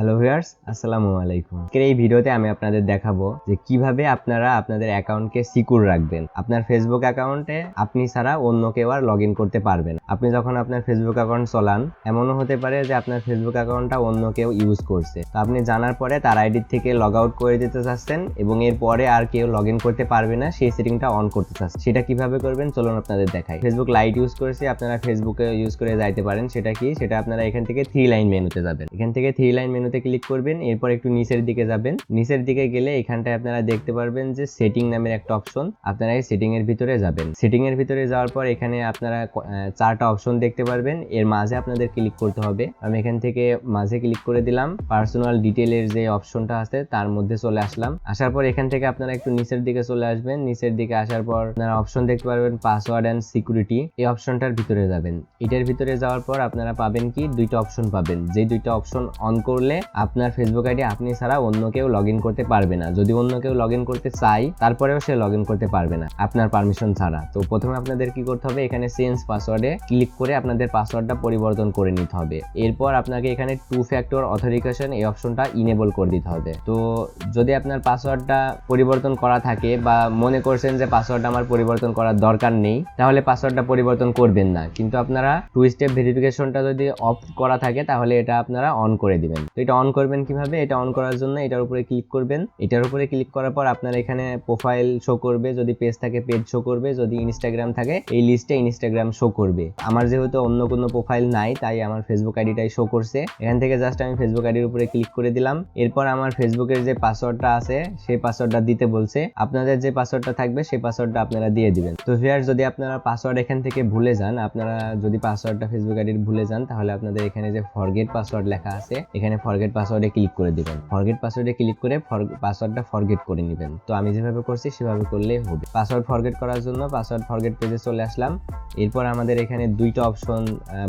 Hello viewers, আসসালামু আলাইকুম। এই ভিডিওতে আমি আপনাদের দেখাবো যে কিভাবে আপনারা আপনাদের অ্যাকাউন্টকে সিকিউর রাখবেন। আপনার ফেসবুক অ্যাকাউন্টে আপনি ছাড়া অন্য কেউ আর লগ ইন করতে পারবেন। আপনি যখন আপনার ফেসবুক অ্যাকাউন্ট চালান, এমনও হতে পারে যে আপনার ফেসবুক অ্যাকাউন্টটা অন্য কেউ ইউজ করছে। তো আপনি জানার পরে তার আইডি থেকে লগ আউট করে দিতে চাচ্ছেন এবং এরপরে আর কেউ লগ ইন করতে পারবে না, সেই সেটিংটা অন করতে চাচ্ছেন। সেটা কিভাবে করবেন চলুন আপনাদের দেখাই। ফেসবুক লাইট ইউজ করেছি, আপনারা ফেসবুকে ইউজ করে যাইতে পারেন। সেটা কি? সেটা আপনারা এখান থেকে 3 লাইন মেনুতে যাবেন। এখান থেকে 3 লাইন মেনুতে ক্লিক করবেন, এরপর একটু নিচের দিকে যাবেন। নিচের দিকে গেলে এখানটায় আপনারা দেখতে পারবেন যে সেটিং নামের একটা অপশন। আপনারা এই সেটিং এর ভিতরে যাবেন। সেটিং এর ভিতরে যাওয়ার পর এখানে আপনারা 4টা অপশন দেখতে পারবেন। এর মাঝে আপনাদের ক্লিক করতে হবে। আমি এখান থেকে মাঝে ক্লিক করে দিলাম। পার্সোনাল ডিটেইলের যে অপশনটা আছে তার মধ্যে চলে আসলাম। আসার পর এখান থেকে আপনারা একটু নিচের দিকে চলে আসবেন। নিচের দিকে আসার পর আপনারা অপশন দেখতে পারবেন পাসওয়ার্ড এন্ড সিকিউরিটি। এই অপশনটার ভিতরে যাবেন। এটার ভিতরে যাওয়ার পর আপনারা পাবেন কি দুইটা অপশন পাবেন। যে দুইটা অপশন অন করলে আপনার ফেসবুক আইডি আপনি ছাড়া অন্য কেউ লগ ইন করতে পারবে না। যদি অন্য কেউ লগ ইন করতে চায় তারপরেও সে লগ ইন করতে পারবে না আপনার পারমিশন ছাড়া। তো প্রথমে আপনাদের কি করতে হবে, এখানে চেঞ্জ পাসওয়ার্ডে ক্লিক করে আপনাদের পাসওয়ার্ডটা পরিবর্তন করে নিতে হবে। এরপর আপনাকে এখানে 2 ফ্যাক্টর অথেন্টিকেশন এই অপশনটা ইনেবল করে দিতে হবে। তো যদি আপনার পাসওয়ার্ডটা পরিবর্তন করা থাকে বা মনে করছেন যে পাসওয়ার্ডটা আমার পরিবর্তন করার দরকার নেই, তাহলে পাসওয়ার্ডটা পরিবর্তন করবেন না। কিন্তু আপনারা 2 স্টেপ ভেরিফিকেশনটা যদি অফ করা থাকে তাহলে এটা আপনারা অন করে দিবেন। তো এটা অন করবেন কিভাবে? এটা অন করার জন্য এটার উপরে ক্লিক করবেন। এটার উপরে ক্লিক করার পর আপনার এখানে প্রোফাইল শো করবে, যদি পেজ থাকে পেজ শো করবে, যদি ইনস্টাগ্রাম থাকে এই লিস্টে ইনস্টাগ্রাম শো করবে। আমার যেহেতু অন্য কোনো প্রোফাইল নাই তাই আমার ফেসবুক আইডিটাই শো করছে। এখান থেকে জাস্ট আমি ফেসবুক আইডির উপরে ক্লিক করে দিলাম। এরপর আমার ফেসবুকের যে পাসওয়ার্ডটা আছে সেই পাসওয়ার্ডটা দিতে বলছে। আপনাদের যে পাসওয়ার্ডটা থাকবে সেই পাসওয়ার্ডটা আপনারা দিয়ে দিবেন। তো ভিউয়ার্স, যদি আপনারা পাসওয়ার্ড এখান থেকে ভুলে যান, আপনারা যদি পাসওয়ার্ডটা ফেসবুক আইডির ভুলে যান, তাহলে আপনাদের এখানে যে ফরগেট পাসওয়ার্ড লেখা আছে এখানে ফরগেট পাসওয়ার্ডে ক্লিক করে দিবেন। ফরগেট পাসওয়ার্ডে ক্লিক করে পাসওয়ার্ডটা ফরগেট করে নেবেন। তো আমি যেভাবে করছি সেভাবে করলেই হবে। পাসওয়ার্ড ফরগেট করার জন্য পাসওয়ার্ড ফরগেট পেজে চলে আসলাম। এরপর আমাদের এখানে দুইটা অপশন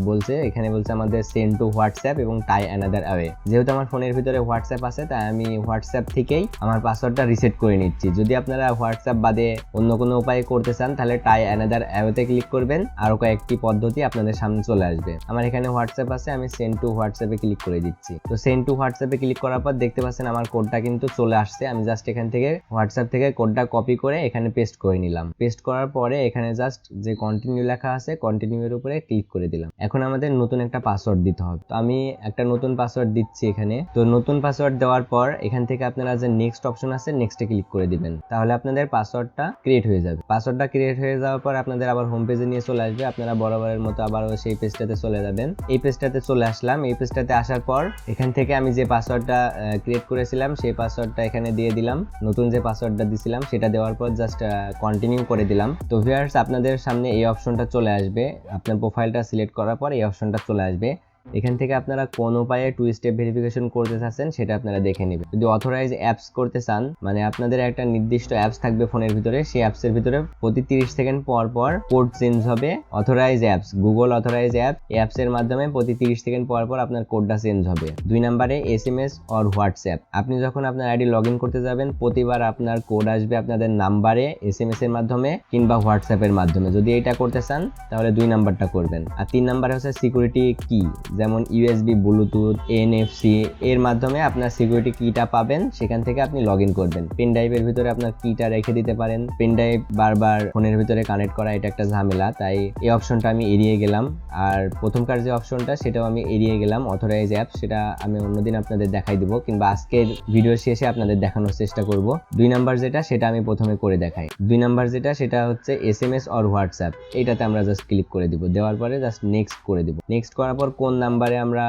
বলছে। এখানে বলছে আমাদের সেন্ড টু হোয়াটসঅ্যাপ এবং টাই অ্যানাদার অ্যাওয়ে। যেহেতু আমার ফোনের ভিতরে হোয়াটসঅ্যাপ আছে তাই আমি হোয়াটসঅ্যাপ থেকেই আমার পাসওয়ার্ডটা রিসেট করে নিচ্ছি। যদি আপনারা হোয়াটসঅ্যাপ বাদে অন্য কোনো উপায়ে করতে চান তাহলে টাই অ্যানাদার অ্যাওয়েতে ক্লিক করবেন। আরো কয়েকটি পদ্ধতি আপনাদের সামনে চলে আসবে। আমার এখানে হোয়াটসঅ্যাপ আছে, আমি সেন্ড টু হোয়াটসঅ্যাপে ক্লিক করে দিচ্ছি। তো সেন্ড টু হোয়াটসঅ্যাপে ক্লিক করার পর দেখতে পাচ্ছেন আমার কোডটা কিন্তু চলে আসছে। আমি জাস্ট এখান থেকে হোয়াটসঅ্যাপ থেকে কোডটা কপি করে এখানে পেস্ট করে নিলাম। পেস্ট করার পরে এখানে জাস্ট যে কন্টিনিউ লেখা আছে কন্টিনিউ এর উপরে ক্লিক করে দিলাম। এখন আমাদের নতুন একটা পাসওয়ার্ড দিতে হবে। তো আমি একটা নতুন পাসওয়ার্ড দিচ্ছি এখানে। তো নতুন পাসওয়ার্ড দেওয়ার পর এখান থেকে আপনারা যে নেক্সট অপশন আছে নেক্সটে ক্লিক করে দিবেন। তাহলে আপনাদের পাসওয়ার্ডটা ক্রিয়েট হয়ে যাবে। পাসওয়ার্ডটা ক্রিয়েট হয়ে যাওয়ার পর আপনাদের আবার হোম পেজে নিয়ে চলে আসবে। আপনারা বরাবরের মতো আবার সেই পেজটাতে চলে যাবেন। এই পেজটাতে চলে আসলাম। এই পেজটাতে আসার পর এখান থেকে আমি যে পাসওয়ার্ডটা ক্রিয়েট করেছিলাম সেই পাসওয়ার্ডটা এখানে দিয়ে দিলাম। নতুন যে পাসওয়ার্ডটা দিছিলাম সেটা দেওয়ার পর জাস্ট কন্টিনিউ করে দিলাম। তো ভিউয়ার্স, আপনাদের সামনে এই অপশনটা চলে আসবে। আপনার প্রোফাইলটা সিলেক্ট করার পর এই অপশনটা চলে আসবে। এখান থেকে আপনারা কোন উপায়ে 2 স্টেপ ভেরিফিকেশন করতে চাচ্ছেন সেটা আপনারা দেখে নেবেন। যদি অথরাইজ অ্যাপস করতে চান, মানে আপনাদের একটা নির্দিষ্ট অ্যাপস থাকবে ফোনের ভিতরে, সেই অ্যাপসের ভিতরে প্রতি 30 সেকেন্ড পর পর কোড চেঞ্জ হবে। অথরাইজ অ্যাপস, গুগল অথরাইজ অ্যাপসের মাধ্যমে প্রতি 30 সেকেন্ড পর পর আপনার কোডটা চেঞ্জ হবে। 2 নম্বরে SMS অর হোয়াটসঅ্যাপ। আপনি যখন আপনার আইডি লগ ইন করতে যাবেন প্রতিবার আপনার কোড আসবে আপনাদের নাম্বারে SMS এর মাধ্যমে কিংবা হোয়াটসঅ্যাপের মাধ্যমে। যদি এটা করতে চান তাহলে 2 নাম্বারটা করবেন। আর 3 নাম্বারে হচ্ছে সিকিউরিটি কি, যেমন USB, ব্লুটুথ, NFC এর মাধ্যমে আপনার সিকিউরিটি কিটা পাবেন। সেখান থেকে আপনি লগ ইন করবেন। পেন ড্রাইভের ভিতরে আপনার কিটা রেখে দিতে পারেন। পেন ড্রাইভ বারবার ফোনের ভিতরে কানেক্ট করা এটা একটা ঝামেলা, তাই এই অপশনটা আমি এড়িয়ে গেলাম। আর প্রথমকার যে অপশনটা সেটাও আমি এড়িয়ে গেলাম, অথরাইজ অ্যাপ, সেটা আমি অন্যদিন আপনাদের দেখাই দিব কিংবা আজকের ভিডিও শেষে আপনাদের দেখানোর চেষ্টা করব। 2 নাম্বার যেটা সেটা আমি প্রথমে করে দেখাই। 2 নাম্বার যেটা সেটা হচ্ছে SMS অর হোয়াটসঅ্যাপ। এইটাতে আমরা জাস্ট ক্লিক করে দিব। দেওয়ার পরে জাস্ট নেক্সট করে দিব। নেক্সট করার পর কোন নাম্বারে আমরা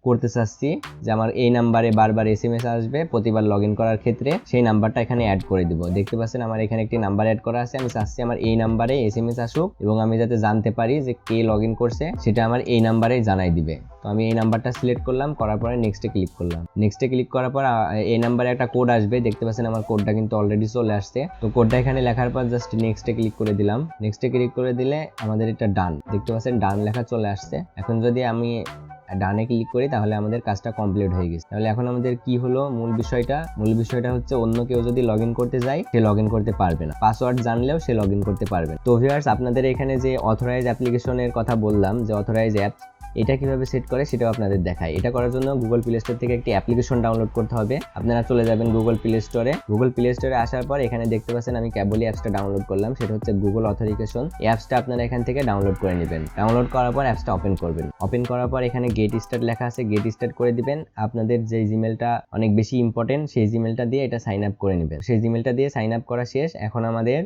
করতে চাচ্ছি, যে আমার এই নাম্বারে বারবার SMS আসবে প্রতিবার লগ ইন করার ক্ষেত্রে, সেই নাম্বারটা এখানে অ্যাড করে দিব। দেখতে পাচ্ছেন আমার এখানে একটি নাম্বার অ্যাড করা আছে। আমি চাচ্ছি আমার এই নাম্বারে SMS আসুক এবং আমি যাতে জানতে পারি যে কে লগ ইন করছে সেটা আমার এই নাম্বারেই জানাই দিবে। তো আমি এই নাম্বারটা সিলেক্ট করলাম, করার পরে নেক্সটে ক্লিক করলাম। নেক্সটে ক্লিক করার পর এই নাম্বারে একটা কোড আসবে। দেখতে পাচ্ছেন আমার কোডটা কিন্তু অলরেডি চলে আসছে। তো কোডটা এখানে লেখার পর জাস্ট নেক্সটে ক্লিক করে দিলাম। নেক্সটে ক্লিক করে দিলে আমাদের এটা ডান, দেখতে পাচ্ছেন ডান লেখা চলে আসছে। এখন যদি আমি ডানে ক্লিক করি তাহলে আমাদের কাজটা কমপ্লিট হয়ে গেছে। তাহলে এখন আমাদের কি হলো, মূল বিষয়টা হচ্ছে অন্য কেউ যদি লগ ইন করতে যায় সে লগ ইন করতে পারবে না, পাসওয়ার্ড জানলেও সে লগ ইন করতে পারবে না। তো ভিউয়ার্স, আপনাদের এখানে যে অথরাইজ অ্যাপ্লিকেশনের কথা বললাম, যে অথরাইজ অ্যাপস, এটা কিভাবে সেট করে সেটাও আপনাদের দেখায়। এটা করার জন্য গুগল প্লে স্টোর থেকে একটি অ্যাপ্লিকেশন ডাউনলোড করতে হবে। আপনারা চলে যাবেন গুগল প্লে স্টোরে। গুগল প্লে স্টোরে আসার পর এখানে দেখতে পাচ্ছেন আমি কেবলই অ্যাপসটা ডাউনলোড করলাম, সেটা হচ্ছে গুগল অথেন্টিকেশন। এই অ্যাপসটা আপনারা এখান থেকে ডাউনলোড করে নেবেন। ডাউনলোড করার পর অ্যাপসটা ওপেন করবেন। ওপেন করার পর এখানে গেট স্টার্ট লেখা আছে, গেট স্টার্ট করে দিবেন। আপনাদের যে জিমেলটা অনেক বেশি ইম্পর্টেন্ট সেই জিমেলটা দিয়ে এটা সাইন আপ করে নেবেন। সেই জিমেলটা দিয়ে সাইন আপ করা শেষ। এখন আমাদের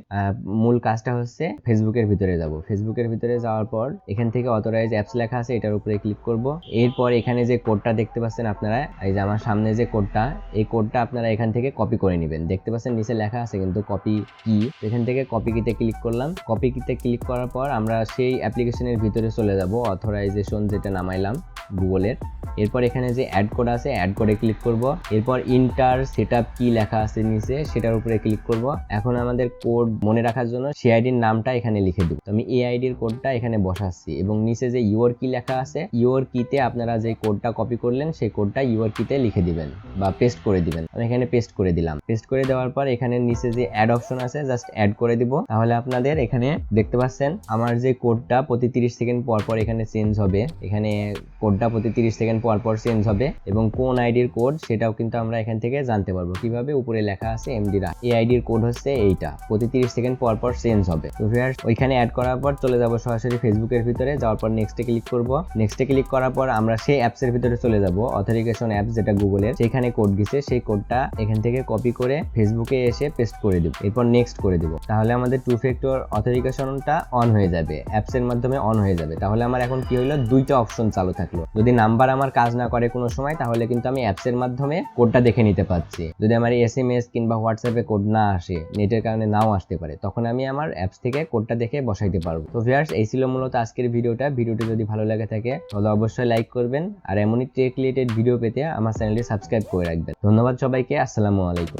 মূল কাজটা হচ্ছে ফেসবুকের ভিতরে যাব। ফেসবুকের ভিতরে যাওয়ার পর এখান থেকে অথরাইজ অ্যাপস লেখা আছে, এটার উপরে ক্লিক করব। এরপর এখানে যে কোডটা দেখতে পাচ্ছেন আপনারা, এই যে আমার সামনে যে কোডটা, এই কোডটা আপনারা এখান থেকে কপি করে নেবেন। দেখতে পাচ্ছেন নিচে লেখা আছে কিন্তু কপি কি, এখান থেকে কপি কিতে ক্লিক করলাম। কপি কিতে ক্লিক করার পর আমরা সেই অ্যাপ্লিকেশনের ভিতরে চলে যাব, অথরাইজেশন যেটা নামাইলাম গুগলের। এরপর এখানে যে অ্যাড কোড আছে, অ্যাড কোডে ক্লিক করব। এরপর ইন্টার সেটআপ কি লেখা আছে নিচে, সেটার উপরে ক্লিক করব। এখন আমাদের কোড মনে রাখার জন্য সেই আইডির নামটা এখানে লিখে দেব। তো আমি এই আইডির কোডটা এখানে বসাচ্ছি এবং নিচে যে ইউর কি লেখা আছে, ইউর কিতে আপনারা যে কোডটা কপি করলেন সেই কোডটা ইউর কিতে লিখে দিবেন বা পেস্ট করে দিবেন। আমি এখানে পেস্ট করে দিলাম। পেস্ট করে দেওয়ার পর এখানে নিচে যে অ্যাড অপশন আছে, জাস্ট অ্যাড করে দিব। তাহলে আপনাদের এখানে দেখতে পাচ্ছেন আমার যে কোডটা প্রতি 30 সেকেন্ড পর পর এখানে চেঞ্জ হবে। এখানে কোডটা প্রতি 30 সেকেন্ড পর পর চেঞ্জ হবে এবং কোন আইডির কোড সেটাও কিন্তু আমরা এখান থেকে জানতে পারবো। কিভাবে? উপরে লেখা আছে এমডিরা, এই আইডির কোড হচ্ছে এইটা, প্রতি 30 সেকেন্ড পর পর চেঞ্জ হবে। তো ভিউয়ার্স ওইখানে অ্যাড করার পর চলে যাব সরাসরি ফেসবুকের ভিতরে। যাওয়ার পর নেক্সটে ক্লিক করব। নেক্সটে ক্লিক করার পর আমরা সেই অ্যাপসের ভিতরে চলে যাব, অথেন্টিকেশন অ্যাপস যেটা গুগলের, সেখানে কোড গেছে সেই কোডটা এখান থেকে কপি করে ফেসবুকে এসে পেস্ট করে দিব। এরপর নেক্সট করে দিব। তাহলে আমাদের টু ফ্যাক্টর অথেন্টিকেশনটা অন হয়ে যাবে, অ্যাপসের মাধ্যমে অন হয়ে যাবে। তাহলে আমার এখন কি হলো, দুইটা অপশন চালু থাকলো। যদি নাম্বার আমার কাজ না করে কোনো সময়, তাহলে কিন্তু আমি অ্যাপসের মাধ্যমে কোডটা দেখে নিতে পারছি। যদি আমার এসএমএস কিংবা হোয়াটসঅ্যাপে কোড না আসে, নেটের কারণে নাও আসতে পারে, তখন আমি আমার অ্যাপস থেকে কোডটা দেখে বসাইতে পারবো। তো ভিউয়ার্স এই ছিল মূলত আজকের ভিডিওটা। ভিডিওটি যদি ভালো লাগে থাকে তাহলে অবশ্যই লাইক করবেন, আর এমনই টেক রিলেটেড ভিডিও পেতে আমার চ্যানেলটি সাবস্ক্রাইব করে রাখবেন। ধন্যবাদ সবাইকে, আসসালামু আলাইকুম।